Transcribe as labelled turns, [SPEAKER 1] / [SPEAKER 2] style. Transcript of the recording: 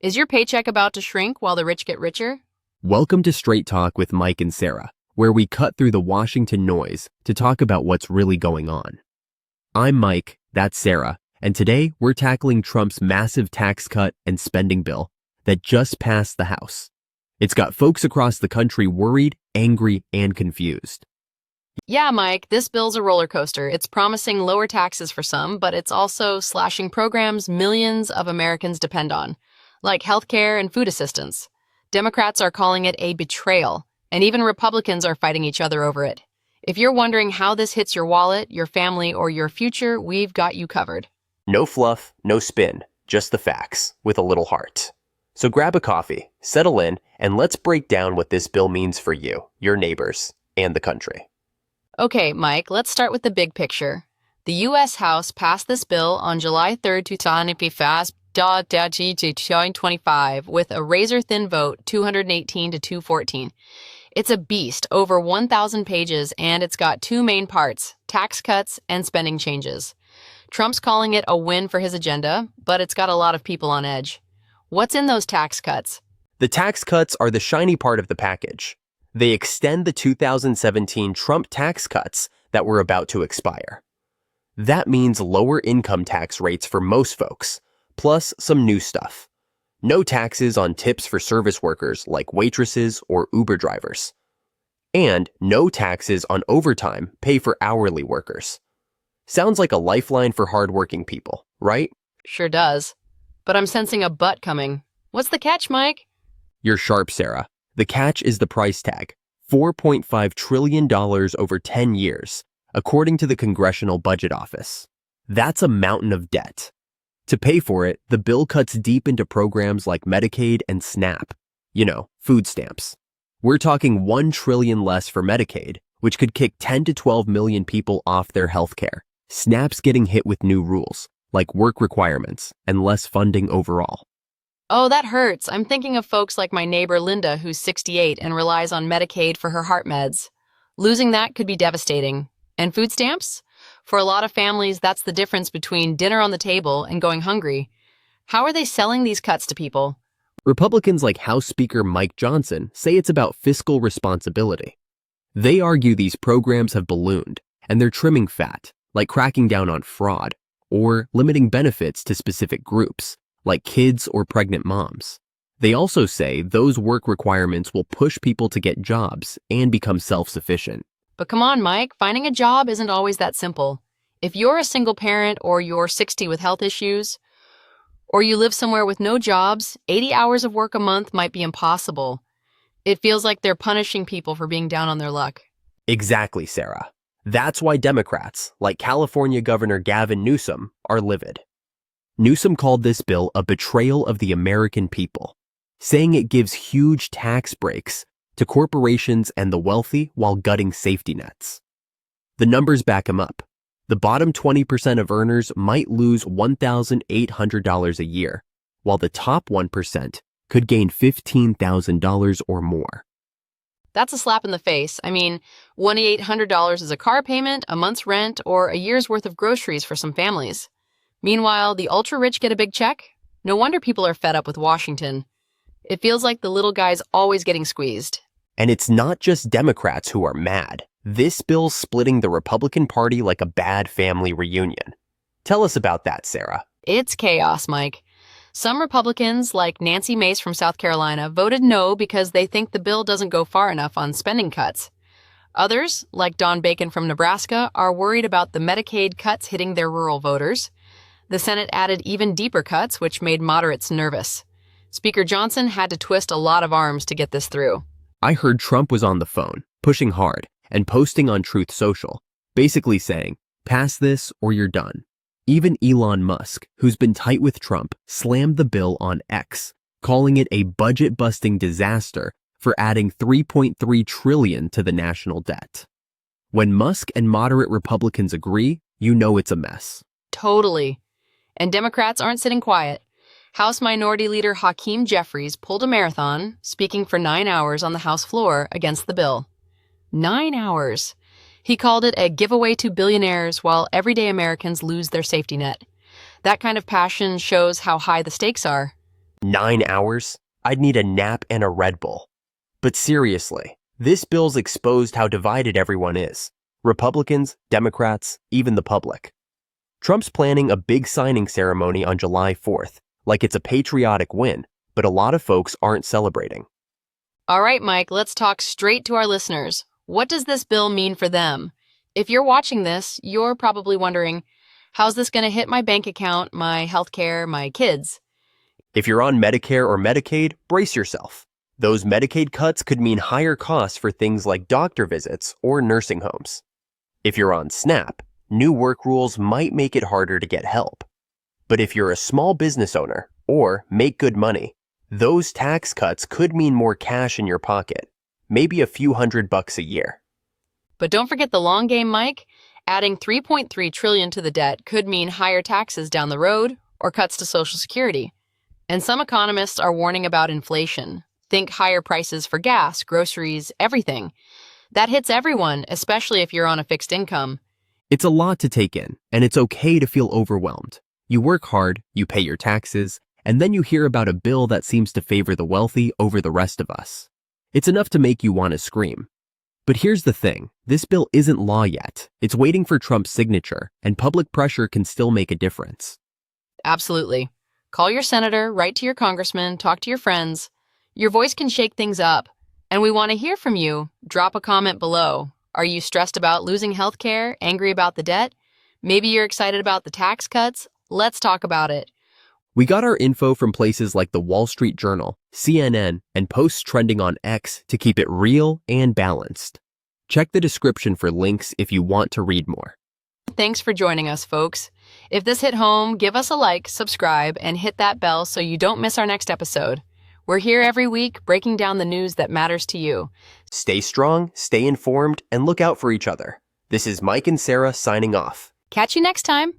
[SPEAKER 1] Is your paycheck about to shrink while the rich get richer?
[SPEAKER 2] Welcome to Straight Talk with Mike and Sarah, where we cut through the Washington noise to talk about what's really going on. I'm Mike, that's Sarah, and today we're tackling Trump's massive tax cut and spending bill that just passed the House. It's got folks across the country worried, angry, and confused.
[SPEAKER 1] Yeah, Mike, this bill's a roller coaster. It's promising lower taxes for some, but it's also slashing programs millions of Americans depend on, like healthcare and food assistance. Democrats are calling it a betrayal, and even Republicans are fighting each other over it. If you're wondering how this hits your wallet, your family, or your future, we've got you covered.
[SPEAKER 2] No fluff, no spin, just the facts, with a little heart. So grab a coffee, settle in, and let's break down what this bill means for you, your neighbors, and the country.
[SPEAKER 1] Okay, Mike, let's start with the big picture. The U.S. House passed this bill on July 3rd, 2025 with a razor-thin vote, 218 to 214. It's a beast, over 1,000 pages, and it's got two main parts, tax cuts and spending changes. Trump's calling it a win for his agenda, but it's got a lot of people on edge. What's in those tax cuts?
[SPEAKER 2] The tax cuts are the shiny part of the package. They extend the 2017 Trump tax cuts that were about to expire. That means lower income tax rates for most folks, plus some new stuff. No taxes on tips for service workers like waitresses or Uber drivers. And no taxes on overtime pay for hourly workers. Sounds like a lifeline for hardworking people, right?
[SPEAKER 1] Sure does. But I'm sensing a but coming. What's the catch, Mike?
[SPEAKER 2] You're sharp, Sarah. The catch is the price tag, $4.5 trillion over 10 years, according to the Congressional Budget Office. That's a mountain of debt. To pay for it, the bill cuts deep into programs like Medicaid and SNAP. Food stamps. We're talking $1 trillion less for Medicaid, which could kick 10 to 12 million people off their health care. SNAP's getting hit with new rules, like work requirements, and less funding overall.
[SPEAKER 1] Oh, that hurts. I'm thinking of folks like my neighbor Linda, who's 68 and relies on Medicaid for her heart meds. Losing that could be devastating. And food stamps? For a lot of families, that's the difference between dinner on the table and going hungry. How are they selling these cuts to people?
[SPEAKER 2] Republicans like House Speaker Mike Johnson say it's about fiscal responsibility. They argue these programs have ballooned, and they're trimming fat, like cracking down on fraud, or limiting benefits to specific groups, like kids or pregnant moms. They also say those work requirements will push people to get jobs and become self-sufficient.
[SPEAKER 1] But come on, Mike, finding a job isn't always that simple. If you're a single parent or you're 60 with health issues, or you live somewhere with no jobs, 80 hours of work a month might be impossible. It feels like they're punishing people for being down on their luck.
[SPEAKER 2] Exactly, Sarah. That's why Democrats, like California Governor Gavin Newsom, are livid. Newsom called this bill a betrayal of the American people, saying it gives huge tax breaks to corporations and the wealthy while gutting safety nets. The numbers back him up. The bottom 20% of earners might lose $1,800 a year, while the top 1% could gain $15,000 or more.
[SPEAKER 1] That's a slap in the face. I mean, $1,800 is a car payment, a month's rent, or a year's worth of groceries for some families. Meanwhile, the ultra-rich get a big check? No wonder people are fed up with Washington. It feels like the little guy's always getting squeezed.
[SPEAKER 2] And it's not just Democrats who are mad. This bill's splitting the Republican Party like a bad family reunion. Tell us about that, Sarah.
[SPEAKER 1] It's chaos, Mike. Some Republicans, like Nancy Mace from South Carolina, voted no because they think the bill doesn't go far enough on spending cuts. Others, like Don Bacon from Nebraska, are worried about the Medicaid cuts hitting their rural voters. The Senate added even deeper cuts, which made moderates nervous. Speaker Johnson had to twist a lot of arms to get this through.
[SPEAKER 2] I heard Trump was on the phone, pushing hard, and posting on Truth Social, basically saying, pass this or you're done. Even Elon Musk, who's been tight with Trump, slammed the bill on X, calling it a budget-busting disaster for adding $3.3 trillion to the national debt. When Musk and moderate Republicans agree, you know it's a mess.
[SPEAKER 1] Totally. And Democrats aren't sitting quiet. House Minority Leader Hakeem Jeffries pulled a marathon, speaking for 9 hours on the House floor against the bill. 9 hours. He called it a giveaway to billionaires while everyday Americans lose their safety net. That kind of passion shows how high the stakes are.
[SPEAKER 2] 9 hours? I'd need a nap and a Red Bull. But seriously, this bill's exposed how divided everyone is. Republicans, Democrats, even the public. Trump's planning a big signing ceremony on July 4th, like it's a patriotic win, but a lot of folks aren't celebrating.
[SPEAKER 1] All right, Mike, let's talk straight to our listeners. What does this bill mean for them? If you're watching this, you're probably wondering, how's this going to hit my bank account, my healthcare, my kids?
[SPEAKER 2] If you're on Medicare or Medicaid, brace yourself. Those Medicaid cuts could mean higher costs for things like doctor visits or nursing homes. If you're on SNAP, new work rules might make it harder to get help. But if you're a small business owner or make good money, those tax cuts could mean more cash in your pocket, maybe a few $100 a year.
[SPEAKER 1] But don't forget the long game, Mike. Adding $3.3 trillion to the debt could mean higher taxes down the road or cuts to Social Security. And some economists are warning about inflation. Think higher prices for gas, groceries, everything. That hits everyone, especially if you're on a fixed income.
[SPEAKER 2] It's a lot to take in, and it's okay to feel overwhelmed. You work hard, you pay your taxes, and then you hear about a bill that seems to favor the wealthy over the rest of us. It's enough to make you want to scream. But here's the thing, this bill isn't law yet. It's waiting for Trump's signature, and public pressure can still make a difference.
[SPEAKER 1] Absolutely. Call your senator, write to your congressman, talk to your friends. Your voice can shake things up. And we want to hear from you. Drop a comment below. Are you stressed about losing health care? Angry about the debt? Maybe you're excited about the tax cuts? Let's talk about it.
[SPEAKER 2] We got our info from places like the Wall Street Journal, CNN, and posts trending on X to keep it real and balanced. Check the description for links if you want to read more.
[SPEAKER 1] Thanks for joining us, folks. If this hit home, give us a like, subscribe, and hit that bell so you don't miss our next episode. We're here every week breaking down the news that matters to you.
[SPEAKER 2] Stay strong, stay informed, and look out for each other. This is Mike and Sarah signing off.
[SPEAKER 1] Catch you next time.